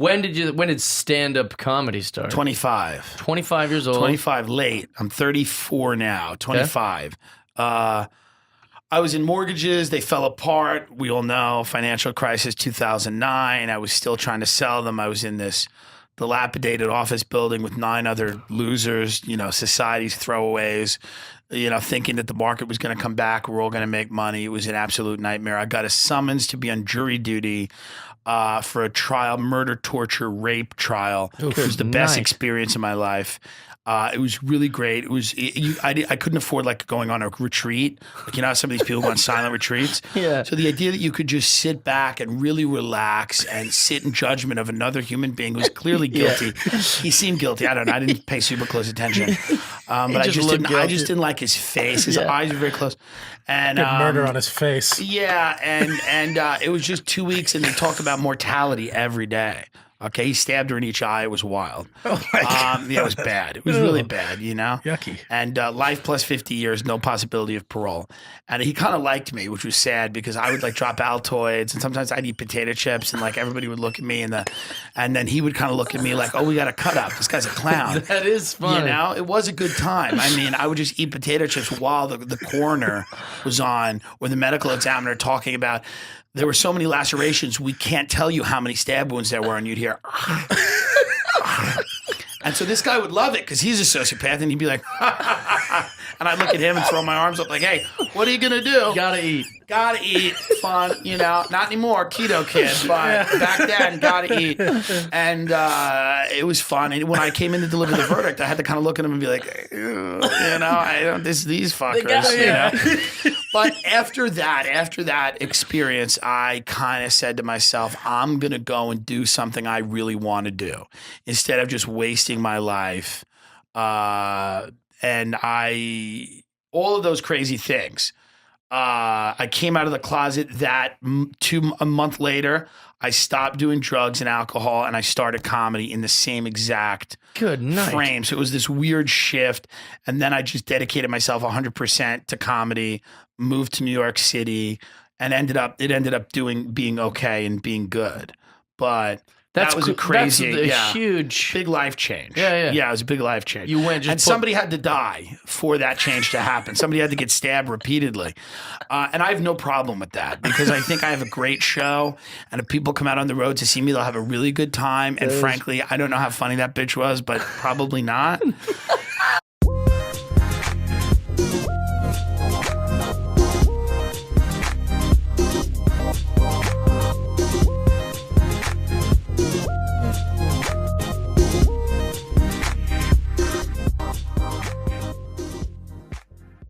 When did stand-up comedy start? 25. 25 years old. 25 late. I'm 34 now. 25. I was in mortgages. They fell apart. We all know financial crisis 2009. I was still trying to sell them. I was in this dilapidated office building with 9 other losers, society's throwaways, thinking that the market was going to come back. We're all going to make money. It was an absolute nightmare. I got a summons to be on jury duty for a trial, murder, torture, rape trial. It was the best experience of my life. It was really great. It was I couldn't afford like going on a retreat. Like, how some of these people go on silent retreats. Yeah. So the idea that you could just sit back and really relax and sit in judgment of another human being who's clearly guilty. He seemed guilty. I don't know. I didn't pay super close attention. But I just didn't like his face. His eyes were very close. And murder on his face. Yeah, and it was just 2 weeks, and they talked about mortality every day. Okay, he stabbed her in each eye. It was wild. Oh my God. Yeah, it was bad. It was really bad, Yucky. And life plus 50 years, no possibility of parole. And he kind of liked me, which was sad because I would like drop Altoids, and sometimes I'd eat potato chips, and like everybody would look at me, and then he would kind of look at me like, "Oh, we got a cut up. This guy's a clown." That is fun. It was a good time. I mean, I would just eat potato chips while the coroner was on, or the medical examiner talking about. There were so many lacerations, we can't tell you how many stab wounds there were, and you'd hear. And so this guy would love it because he's a sociopath, and he'd be like, and I'd look at him and throw my arms up like, "Hey, what are you gonna do? Gotta eat. Gotta eat. Fun, not anymore, keto kid, but back then, gotta eat." And it was fun. And when I came in to deliver the verdict, I had to kind of look at him and be like, I don't, these fuckers, But after that experience, I kind of said to myself, I'm going to go and do something I really want to do instead of just wasting my life. And all of those crazy things. I came out of the closet a month later. I stopped doing drugs and alcohol, and I started comedy in the same exact frame. So it was this weird shift. And then I just dedicated myself 100% to comedy, moved to New York City, and it ended up being okay and being good. But that was a crazy, huge, big life change. Yeah. It was a big life change. Somebody had to die for that change to happen. Somebody had to get stabbed repeatedly. And I have no problem with that because I think I have a great show. And if people come out on the road to see me, they'll have a really good time. And frankly, I don't know how funny that bitch was, but probably not.